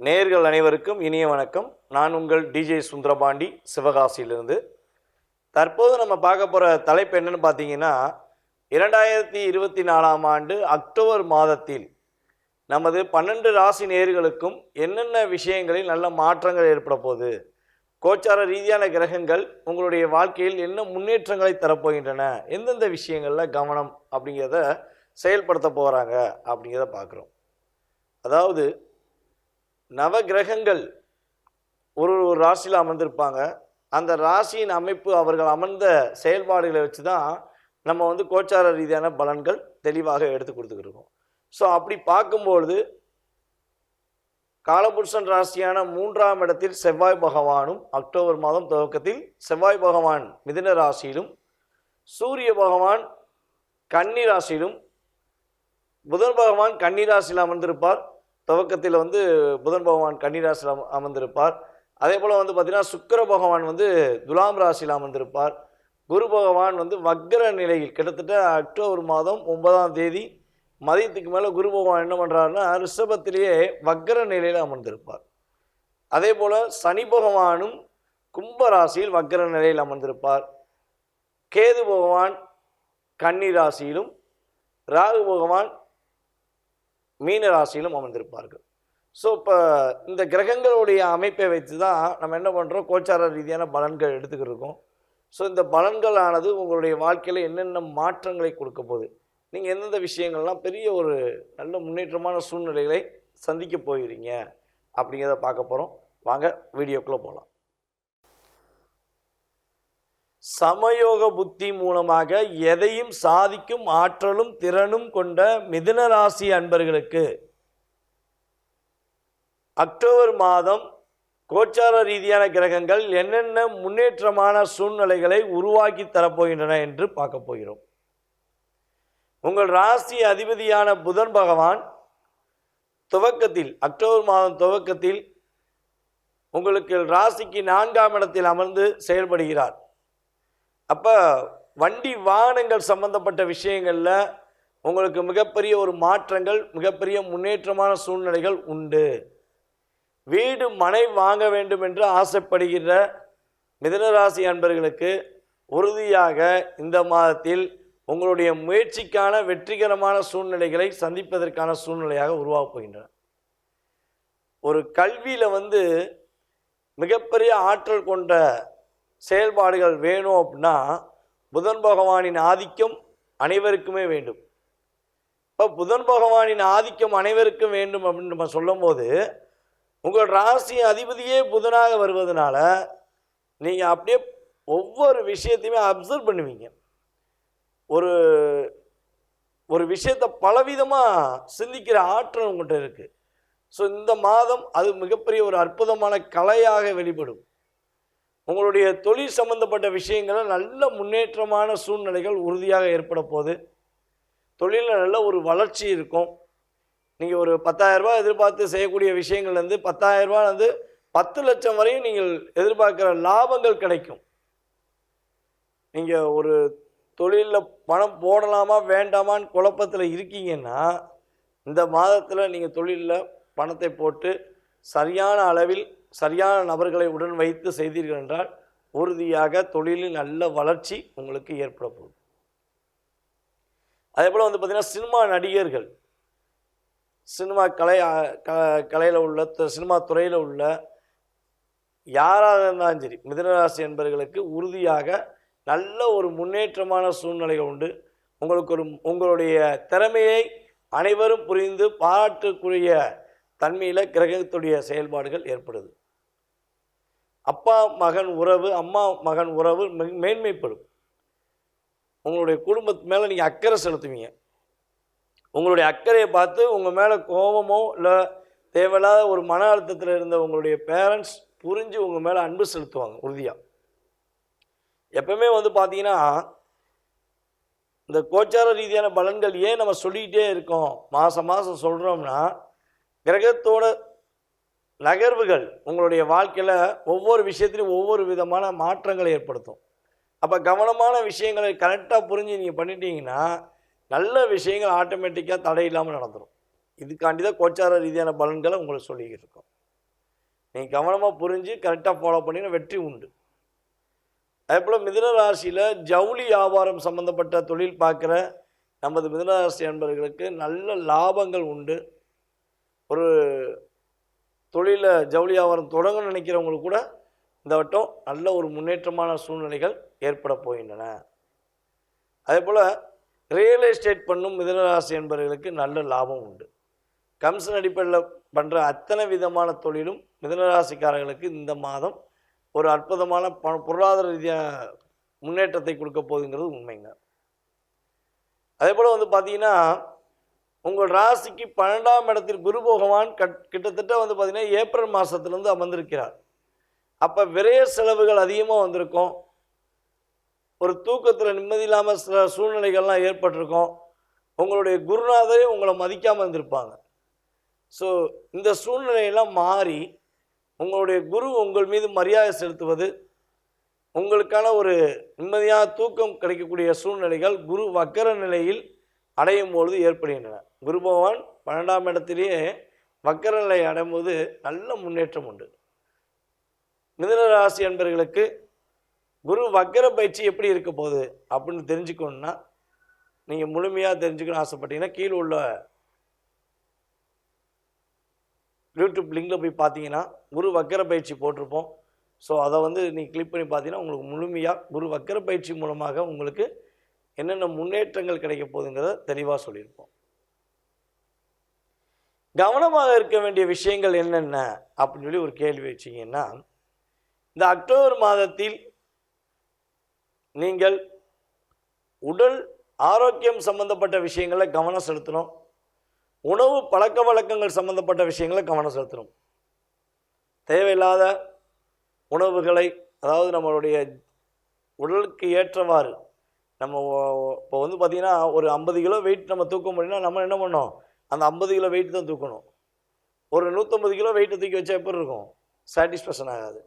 நேயர்கள் அனைவருக்கும் இனிய வணக்கம். நான் உங்கள் டிஜே சுந்தரபாண்டி, சிவகாசியிலிருந்து. தற்போது நம்ம பார்க்க போகிற தலைப்பு என்னன்னு பார்த்தீங்கன்னா, 2024ஆம் ஆண்டு அக்டோபர் மாதத்தில் நமது 12 ராசி நேயர்களுக்கும் என்னென்ன விஷயங்களில் நல்ல மாற்றங்கள் ஏற்பட போகுது, கோச்சார ரீதியான கிரகங்கள் உங்களுடைய வாழ்க்கையில் என்ன முன்னேற்றங்களை தரப்போகின்றன, எந்தெந்த விஷயங்களில் கவனம் அப்படிங்கிறத செயல்படுத்த போகிறாங்க அப்படிங்கிறத பார்க்குறோம். அதாவது நவ கிரகங்கள் ஒரு ஒரு ராசியில் அமர்ந்திருப்பாங்க. அந்த ராசியின் அமைப்பு, அவர்கள் அமர்ந்த செயல்பாடுகளை வச்சு தான் நம்ம கோச்சார ரீதியான பலன்கள் தெளிவாக எடுத்து கொடுத்துக்கிட்டு. ஸோ அப்படி பார்க்கும்பொழுது காலபுருஷன் ராசியான 3ஆம் இடத்தில் செவ்வாய் பகவானும் அக்டோபர் மாதம் துவக்கத்தில் செவ்வாய் பகவான் மிதுன ராசியிலும், சூரிய பகவான் கன்னி ராசியிலும், புதன் பகவான் கன்னி ராசியில் அமர்ந்திருப்பார். துவக்கத்தில் புதன் பகவான் கன்னி ராசியில் அமர்ந்திருப்பார். அதே போல் பார்த்தீங்கன்னா சுக்கிர பகவான் துலாம் ராசியில் அமர்ந்திருப்பார். குரு பகவான் வக்ர நிலையில் கிட்டத்தட்ட அக்டோபர் மாதம் 9ஆம் தேதி மதியத்துக்கு மேலே குரு பகவான் என்ன பண்ணுறாருன்னா ரிஷபத்திலேயே வக்ர நிலையில் அமர்ந்திருப்பார். அதே போல் சனி பகவானும் கும்ப ராசியில் வக்ர நிலையில் அமர்ந்திருப்பார். கேது பகவான் கன்னி ராசியிலும், ராகு பகவான் மீன ராசியிலும் அமர்ந்திருப்பார்கள். ஸோ இப்போ இந்த கிரகங்களுடைய அமைப்பை வைத்து தான் நம்ம என்ன பண்ணுறோம், கோச்சார ரீதியான பலன்கள் எடுத்துக்கிட்டு இருக்கோம். ஸோ இந்த பலன்களானது உங்களுடைய வாழ்க்கையில் என்னென்ன மாற்றங்களை கொடுக்க போகுது, நீங்கள் எந்தெந்த விஷயங்கள்லாம் பெரிய ஒரு நல்ல முன்னேற்றமான சூழ்நிலைகளை சந்திக்க போகிறீங்க அப்படிங்கிறத பார்க்க போகிறோம். வாங்க வீடியோக்குள்ளே போகலாம். சமயோக புத்தி மூலமாக எதையும் சாதிக்கும் ஆற்றலும் திறனும் கொண்ட மிதுன ராசி அன்பர்களுக்கு அக்டோபர் மாதம் கோச்சார ரீதியான கிரகங்கள் என்னென்ன முன்னேற்றமான சூழ்நிலைகளை உருவாக்கி தரப்போகின்றன என்று பார்க்க போகிறோம். உங்கள் ராசி அதிபதியான புதன் பகவான் துவக்கத்தில் அக்டோபர் மாதம் துவக்கத்தில் உங்களுக்கு ராசிக்கு 4ஆம் இடத்தில் அமர்ந்து செயல்படுகிறார். அப்போ வண்டி வாகனங்கள் சம்பந்தப்பட்ட விஷயங்களில் உங்களுக்கு மிகப்பெரிய ஒரு மாற்றங்கள், மிகப்பெரிய முன்னேற்றமான சூழ்நிலைகள் உண்டு. வீடு மனை வாங்க வேண்டும் என்று ஆசைப்படுகிற மிதுனராசி அன்பர்களுக்கு உறுதியாக இந்த மாதத்தில் உங்களுடைய முயற்சிக்கான வெற்றிகரமான சூழ்நிலைகளை சந்திப்பதற்கான சூழ்நிலையாக உருவாகப் போகின்றன. ஒரு கல்வியில் மிகப்பெரிய ஆற்றல் கொண்ட செயல்பாடுகள் வேணும் அப்படின்னா புதன் பகவானின் ஆதிக்கம் அனைவருக்குமே வேண்டும். இப்போ புதன் பகவானின் ஆதிக்கம் அனைவருக்கும் வேண்டும் அப்படின்னு நம்ம சொல்லும்போது உங்கள் ராசி அதிபதியே புதனாக வருவதனால நீங்கள் அப்படியே ஒவ்வொரு விஷயத்தையுமே அப்சர்வ் பண்ணுவீங்க. ஒரு ஒரு விஷயத்தை பலவிதமாக சிந்திக்கிற ஆற்றல் உங்கள்கிட்ட இருக்குது. ஸோ இந்த மாதம் அது மிகப்பெரிய ஒரு அற்புதமான கலையாக வெளிப்படும். உங்களுடைய தொழில் சம்பந்தப்பட்ட விஷயங்களில் நல்ல முன்னேற்றமான சூழ்நிலைகள் உறுதியாக ஏற்பட போகுது. தொழிலில் நல்ல ஒரு வளர்ச்சி இருக்கும். நீங்கள் ஒரு 10,000 ரூபாய் எதிர்பார்த்து செய்யக்கூடிய விஷயங்கள்லேருந்து 10,000 ரூபாய் 10 லட்சம் வரையும் நீங்கள் எதிர்பார்க்குற லாபங்கள் கிடைக்கும். நீங்கள் ஒரு தொழிலில் பணம் போடலாமா வேண்டாமான்னு குழப்பத்தில் இருக்கீங்கன்னா இந்த மாதத்தில் நீங்கள் தொழிலில் பணத்தை போட்டு சரியான அளவில் சரியான நபர்களை உடன் வைத்து செய்தீர்கள் என்றால் உறுதியாக தொழிலில் நல்ல வளர்ச்சி உங்களுக்கு ஏற்பட போகுது. அதே போல் பார்த்திங்கன்னா சினிமா நடிகர்கள், சினிமா கலையில் உள்ள சினிமா துறையில் உள்ள யாராக இருந்தாலும் சரி மிதுனராசி என்பவர்களுக்கு உறுதியாக நல்ல ஒரு முன்னேற்றமான சூழ்நிலைகள் உண்டு. உங்களுடைய திறமையை அனைவரும் புரிந்து பாராட்டக்கூடிய தன்மையில் கிரகத்துடைய செயல்பாடுகள் ஏற்படுது. அப்பா மகன் உறவு, அம்மா மகன் உறவு மேன்மைப்படும். உங்களுடைய குடும்பத்து மேலே நீங்கள் அக்கறை செலுத்துவீங்க. உங்களுடைய அக்கறையை பார்த்து உங்கள் மேலே கோபமோ இல்லை தேவையில்லாத ஒரு மன அழுத்தத்தில் இருந்த உங்களுடைய பேரண்ட்ஸ் புரிஞ்சு உங்கள் மேலே அன்பு செலுத்துவாங்க உறுதியாக. எப்பவுமே பார்த்தீங்கன்னா இந்த கோச்சார ரீதியான பலன்கள் ஏன் நம்ம சொல்லிக்கிட்டே இருக்கோம், மாதம் மாதம் சொல்கிறோம்னா கிரகத்தோட நகர்வுகள் உங்களுடைய வாழ்க்கையில் ஒவ்வொரு விஷயத்திலும் ஒவ்வொரு விதமான மாற்றங்களை ஏற்படுத்தும். அப்போ கவனமான விஷயங்களை கரெக்டாக புரிஞ்சு நீங்கள் பண்ணிட்டீங்கன்னா நல்ல விஷயங்கள் ஆட்டோமேட்டிக்காக தடை இல்லாமல் நடந்துடும். இதுக்காண்டி தான் கோச்சார ரீதியான பலன்களை உங்களுக்கு சொல்லிக்கிட்டு இருக்கோம். நீங்கள் கவனமாக புரிஞ்சு கரெக்டாக ஃபாலோ பண்ணிங்கன்னா வெற்றி உண்டு. அதேபோல் மிதுன ராசியில் ஜவுளி வியாபாரம் சம்மந்தப்பட்ட தொழில் பார்க்குற நமது மிதுன ராசி நண்பர்களுக்கு நல்ல லாபங்கள் உண்டு. ஒரு தொழிலை ஜவுளி வியாபாரம் தொடங்க நினைக்கிறவங்களுக்கு கூட இந்த வட்டம் நல்ல ஒரு முன்னேற்றமான சூழ்நிலைகள் ஏற்பட போகின்றன. அதே போல் ரியல் எஸ்டேட் பண்ணும் மிதுன ராசி என்பவர்களுக்கு நல்ல லாபம் உண்டு. கமிஷன் அடிப்படையில் பண்ணுற அத்தனை விதமான தொழிலும் மிதுன ராசிக்காரர்களுக்கு இந்த மாதம் ஒரு அற்புதமான பொருளாதார ரீதியாக முன்னேற்றத்தை கொடுக்க போகுதுங்கிறது உண்மைங்க. அதே போல் வந்து பார்த்தீங்கன்னா உங்கள் ராசிக்கு 12ஆம் இடத்தில் குரு பகவான் கிட்டத்தட்ட வந்து பார்த்திங்கன்னா ஏப்ரல் மாதத்துலேருந்து அமர்ந்திருக்கிறார். அப்போ விரைய செலவுகள் அதிகமாக வந்திருக்கும். ஒரு தூக்கத்தில் நிம்மதி இல்லாமல் சில சூழ்நிலைகள்லாம் ஏற்பட்டிருக்கும். உங்களுடைய குருநாதரே உங்களை மதிக்காமல் இருந்திருப்பாங்க. ஸோ இந்த சூழ்நிலையெல்லாம் மாறி உங்களுடைய குரு உங்கள் மீது மரியாதை செலுத்துவது, உங்களுக்கான ஒரு நிம்மதியான தூக்கம் கிடைக்கக்கூடிய சூழ்நிலைகள் குரு வக்கர நிலையில் அடையும் பொழுது ஏற்படுகின்றன. குரு பகவான் 12ஆம் இடத்திலேயே வக்கர நிலை அடையும் போது நல்ல முன்னேற்றம் உண்டு. மிதுன ராசி என்பவர்களுக்கு குரு வக்கர பயிற்சி எப்படி இருக்க போகுது அப்படின்னு தெரிஞ்சுக்கணுன்னா நீங்கள் முழுமையாக தெரிஞ்சுக்கணும்னு ஆசைப்பட்டீங்கன்னா கீழே உள்ள யூடியூப் லிங்கில் போய் பார்த்தீங்கன்னா குரு வக்கர பயிற்சி போட்டிருப்போம். ஸோ அதை வந்து நீங்கள் கிளிக் பண்ணி பார்த்தீங்கன்னா உங்களுக்கு முழுமையாக குரு வக்கர பயிற்சி மூலமாக உங்களுக்கு என்னென்ன முன்னேற்றங்கள் கிடைக்க போகுதுங்கிறத தெளிவாக சொல்லியிருப்போம். கவனமாக இருக்க வேண்டிய விஷயங்கள் என்னென்ன அப்படின்னு சொல்லி ஒரு கேள்வி வச்சிங்கன்னா, இந்த அக்டோபர் மாதத்தில் நீங்கள் உடல் ஆரோக்கியம் சம்பந்தப்பட்ட விஷயங்களில் கவனம் செலுத்தணும். உணவு பழக்க வழக்கங்கள் சம்பந்தப்பட்ட விஷயங்களை கவனம் செலுத்தணும். தேவையில்லாத உணவுகளை, அதாவது நம்மளுடைய உடலுக்கு ஏற்றவாறு நம்ம இப்போ வந்து பார்த்திங்கன்னா ஒரு 50 கிலோ வெயிட் நம்ம தூக்க முடியும்னா நம்ம என்ன பண்ணோம், அந்த 50 கிலோ வெயிட் தான் தூக்கணும். ஒரு 150 கிலோ வெயிட்டை தூக்கி வச்சா எப்படி இருக்கும், சாட்டிஸ்ஃபேக்ஷன் ஆகாது.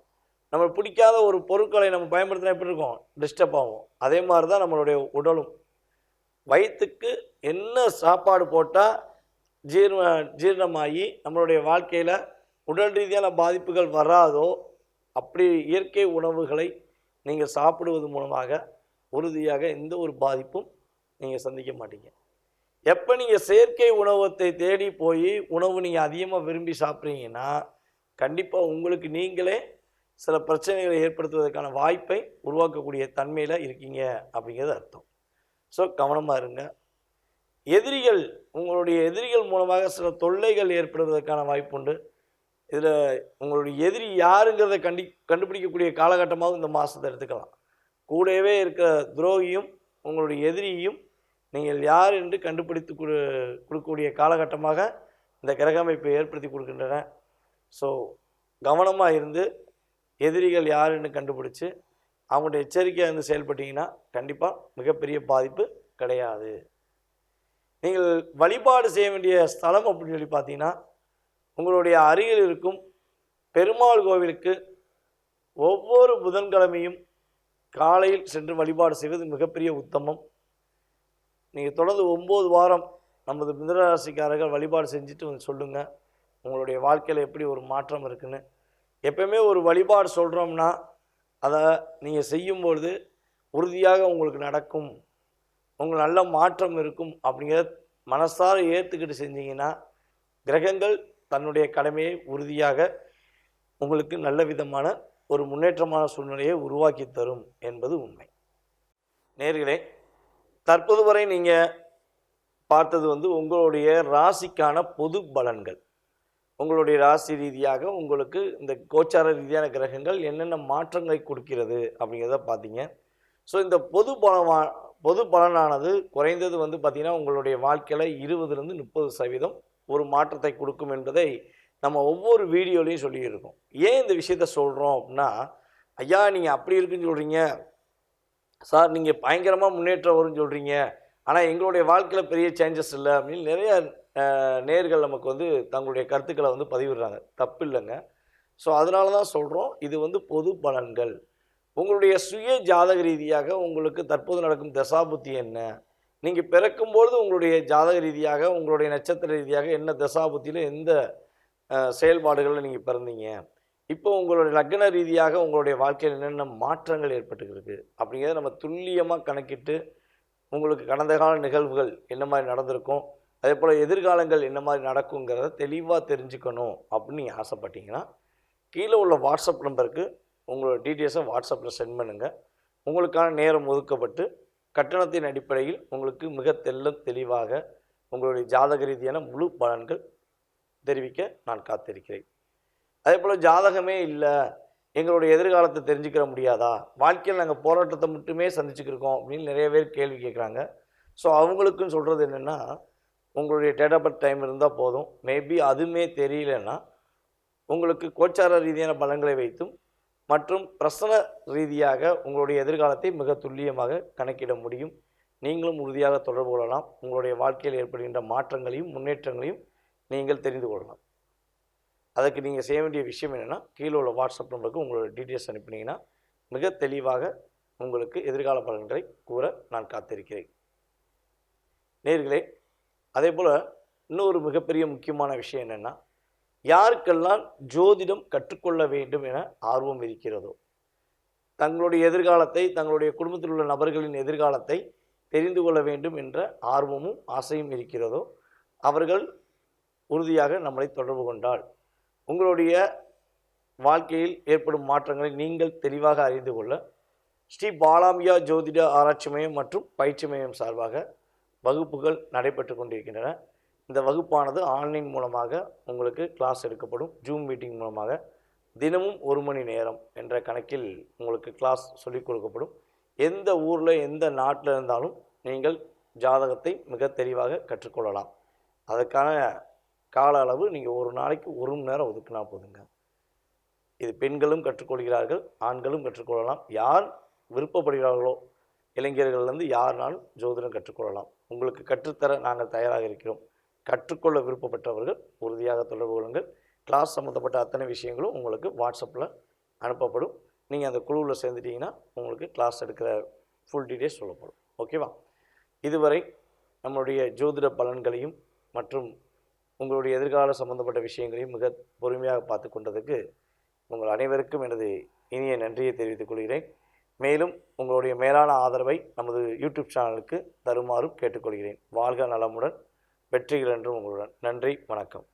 நம்மளுக்கு பிடிக்காத ஒரு பொருட்களை நம்ம பயன்படுத்தினா எப்படி இருக்கும், டிஸ்டர்ப் ஆகும். அதே மாதிரி தான் நம்மளுடைய உடலும். வயிற்றுக்கு என்ன சாப்பாடு போட்டால் ஜீரணமாகி நம்மளுடைய வாழ்க்கையில் உடல் ரீதியான பாதிப்புகள் வராதோ அப்படி இயற்கை உணவுகளை நீங்கள் சாப்பிடுவது மூலமாக உறுதியாக எந்த ஒரு பாதிப்பும் நீங்கள் சந்திக்க மாட்டீங்க. எப்போ நீங்கள் செயற்கை உணவத்தை தேடி போய் உணவு நீங்கள் அதிகமாக விரும்பி சாப்பிட்றீங்கன்னா கண்டிப்பாக உங்களுக்கு நீங்களே சில பிரச்சனைகளை ஏற்படுத்துவதற்கான வாய்ப்பை உருவாக்கக்கூடிய தன்மையில் இருக்கீங்க அப்படிங்கிறது அர்த்தம். ஸோ கவனமாக இருங்க. எதிரிகள், உங்களுடைய எதிரிகள் மூலமாக சில தொல்லைகள் ஏற்படுவதற்கான வாய்ப்பு உண்டு. இதில் உங்களுடைய எதிரி யாருங்கிறத கண்டுபிடிக்கக்கூடிய காலகட்டமாகவும் இந்த மாதத்தை எடுத்துக்கலாம். கூடவே இருக்கிற துரோகியும் உங்களுடைய எதிரியையும் நீங்கள் யார் என்று கண்டுபிடித்து கொடுக்கக்கூடிய காலகட்டமாக இந்த கிரக அமைப்பை ஏற்படுத்தி கொடுக்கின்றன. ஸோ கவனமாக இருந்து எதிரிகள் யாருன்னு கண்டுபிடிச்சி அவங்களுடைய எச்சரிக்கையாக இருந்து செயல்பட்டீங்கன்னா கண்டிப்பாக மிகப்பெரிய பாதிப்பு கிடையாது. நீங்கள் வழிபாடு செய்ய வேண்டிய ஸ்தலம் அப்படின்னு சொல்லி பார்த்தீங்கன்னா உங்களுடைய அருகில் இருக்கும் பெருமாள் கோவிலுக்கு ஒவ்வொரு புதன்கிழமையும் காலையில் சென்று வழிபாடு செய்வது மிகப்பெரிய உத்தமம். நீங்கள் தொடர்ந்து 9 வாரம் நமது மிதுனராசிக்காரர்கள் வழிபாடு செஞ்சுட்டு வந்து சொல்லுங்கள் உங்களுடைய வாழ்க்கையில் எப்படி ஒரு மாற்றம் இருக்குன்னு. எப்பவுமே ஒரு வழிபாடு சொல்கிறோம்னா அதை நீங்கள் செய்யும்பொழுது உறுதியாக உங்களுக்கு நடக்கும், உங்களுக்கு நல்ல மாற்றம் இருக்கும் அப்படிங்கிறத மனசார ஏற்றுக்கிட்டு செஞ்சீங்கன்னா கிரகங்கள் தன்னுடைய கடமையை உறுதியாக உங்களுக்கு நல்ல விதமான ஒரு முன்னேற்றமான சூழ்நிலையை உருவாக்கி தரும் என்பது உண்மை. நேயர்களே, தற்போது வரை நீங்கள் பார்த்தது உங்களுடைய ராசிக்கான பொது பலன்கள். உங்களுடைய ராசி ரீதியாக உங்களுக்கு இந்த கோச்சார ரீதியான கிரகங்கள் என்னென்ன மாற்றங்களை கொடுக்கிறது அப்படிங்கிறத பார்த்தீங்க. ஸோ இந்த பொது பலனானது குறைந்தது பார்த்திங்கன்னா உங்களுடைய வாழ்க்கையில் 20-30% ஒரு மாற்றத்தை கொடுக்கும் என்பதை நம்ம ஒவ்வொரு வீடியோலையும் சொல்லியிருக்கோம். ஏன் இந்த விஷயத்த சொல்கிறோம் அப்படின்னா, ஐயா நீங்கள் அப்படி இருக்குன்னு சொல்கிறீங்க சார், நீங்கள் பயங்கரமாக முன்னேற்றம் வரும்னு சொல்கிறீங்க, ஆனால் எங்களுடைய வாழ்க்கையில் பெரிய சேஞ்சஸ் இல்லை அப்படின்னு நிறைய நேயர்கள் நமக்கு தங்களுடைய கருத்துக்களை பதிவிடுறாங்க. தப்பு இல்லைங்க. ஸோ அதனால தான் சொல்கிறோம், இது பொது பலன்கள். உங்களுடைய சுய ஜாதக ரீதியாக உங்களுக்கு தற்போது நடக்கும் தசாபுத்தி என்ன, நீங்கள் பிறக்கும்பொழுது உங்களுடைய ஜாதக ரீதியாக உங்களுடைய நட்சத்திர ரீதியாக என்ன தசாபுத்தியில் எந்த செயல்பாடுகளில் நீங்கள் பிறந்தீங்க, இப்போ உங்களுடைய லக்ன ரீதியாக உங்களுடைய வாழ்க்கையில் என்னென்ன மாற்றங்கள் ஏற்பட்டுருக்கு அப்படிங்கிறத நம்ம துல்லியமாக கணக்கிட்டு உங்களுக்கு கடந்த கால நிகழ்வுகள் என்ன மாதிரி நடந்திருக்கும், அதே போல் எதிர்காலங்கள் என்ன மாதிரி நடக்குங்கிறத தெளிவாக தெரிஞ்சுக்கணும் அப்படின்னு நீங்கள் ஆசைப்பட்டீங்கன்னா கீழே உள்ள வாட்ஸ்அப் நம்பருக்கு உங்களோட டீட்டெயில்ஸை வாட்ஸ்அப்பில் சென்ட் பண்ணுங்கள். உங்களுக்கான நேரம் ஒதுக்கப்பட்டு கட்டணத்தின் அடிப்படையில் உங்களுக்கு மிக தெளிவாக உங்களுடைய ஜாதக ரீதியான முழு பலன்கள் தெரிவிக்க நான் காத்திருக்கிறேன். அதே போல் ஜாதகமே இல்லை, எங்களுடைய எதிர்காலத்தை தெரிஞ்சுக்கிற முடியாதா, வாழ்க்கையில் நாங்கள் போராட்டத்தை மட்டுமே சந்திச்சுக்கிருக்கோம் அப்படின்னு நிறைய பேர் கேள்வி கேட்குறாங்க. ஸோ அவங்களுக்குன்னு சொல்கிறது என்னென்னா, உங்களுடைய டேட் ஆஃப் பர்த் டைம் இருந்தால் போதும். மேபி அதுவுமே தெரியலன்னா உங்களுக்கு கோச்சார ரீதியான பலன்களை வைத்தும் மற்றும் பிரசன ரீதியாக உங்களுடைய எதிர்காலத்தை மிக துல்லியமாக கணக்கிட முடியும். நீங்களும் உறுதியாக தொடர்பு கொள்ளலாம். உங்களுடைய வாழ்க்கையில் ஏற்படுகின்ற மாற்றங்களையும் முன்னேற்றங்களையும் நீங்கள் தெரிந்து கொள்ளலாம். அதுக்கு நீங்கள் செய்ய வேண்டிய விஷயம் என்னென்னா, கீழே உள்ள வாட்ஸ்அப் நம்பருக்கு உங்களோட டீட்டெயில்ஸ் அனுப்பினீங்கன்னா மிக தெளிவாக உங்களுக்கு எதிர்கால பலன்களை கூற நான் காத்திருக்கிறேன். நேர்களே, அதே போல் இன்னொரு மிகப்பெரிய முக்கியமான விஷயம் என்னென்னா, யாருக்கெல்லாம் ஜோதிடம் கற்றுக்கொள்ள வேண்டும் என ஆர்வம் இருக்கிறதோ, தங்களுடைய எதிர்காலத்தை தங்களுடைய குடும்பத்தில் உள்ள நபர்களின் எதிர்காலத்தை தெரிந்து கொள்ள வேண்டும் என்ற ஆர்வமும் ஆசையும் இருக்கிறதோ அவர்கள் உறுதியாக நம்மளை தொடர்பு கொண்டால் உங்களுடைய வாழ்க்கையில் ஏற்படும் மாற்றங்களை நீங்கள் தெளிவாக அறிந்து கொள்ள ஸ்ரீ பாலாம்பிகா ஜோதிட ஆராய்ச்சி மையம் மற்றும் பயிற்சி மையம் சார்பாக வகுப்புகள் நடைபெற்று கொண்டிருக்கின்றன. இந்த வகுப்பானது ஆன்லைன் மூலமாக உங்களுக்கு கிளாஸ் எடுக்கப்படும். ஜூம் மீட்டிங் மூலமாக தினமும் 1 மணி நேரம் என்ற கணக்கில் உங்களுக்கு கிளாஸ் சொல்லிக் கொடுக்கப்படும். எந்த ஊரில் எந்த நாட்டில் இருந்தாலும் நீங்கள் ஜாதகத்தை மிக தெளிவாக கற்றுக்கொள்ளலாம். அதுக்கான கால அளவு நீங்கள் ஒரு நாளைக்கு 1 மணி நேரம் ஒதுக்கினா போதுங்க. இது பெண்களும் கற்றுக்கொள்கிறார்கள், ஆண்களும் கற்றுக்கொள்ளலாம். யார் விருப்பப்படுகிறார்களோ இளைஞர்கள்லேருந்து யாருனாலும் ஜோதிடம் கற்றுக்கொள்ளலாம். உங்களுக்கு கற்றுத்தர நாங்கள் தயாராக இருக்கிறோம். கற்றுக்கொள்ள விருப்பப்பட்டவர்கள் உறுதியாக தொடர்பு கொள்ளுங்கள். கிளாஸ் சம்மந்தப்பட்ட அத்தனை விஷயங்களும் உங்களுக்கு வாட்ஸ்அப்பில் அனுப்பப்படும். நீங்கள் அந்த குழுவில் சேர்ந்துட்டிங்கன்னா உங்களுக்கு கிளாஸ் எடுக்கிற ஃபுல் டீட்டெயில்ஸ் சொல்லப்படும். ஓகேவா? இதுவரை நம்மளுடைய ஜோதிட பலன்களையும் மற்றும் உங்களுடைய எதிர்கால சம்பந்தப்பட்ட விஷயங்களையும் மிக பொறுமையாக பார்த்து கொண்டதுக்கு உங்கள் அனைவருக்கும் எனது இனிய நன்றியை தெரிவித்துக் கொள்கிறேன். மேலும் உங்களுடைய மேலான ஆதரவை நமது யூடியூப் சேனலுக்கு தருமாறும் கேட்டுக்கொள்கிறேன். வாழ்க நலமுடன், வெற்றிகள் என்றும் உங்களுடன். நன்றி, வணக்கம்.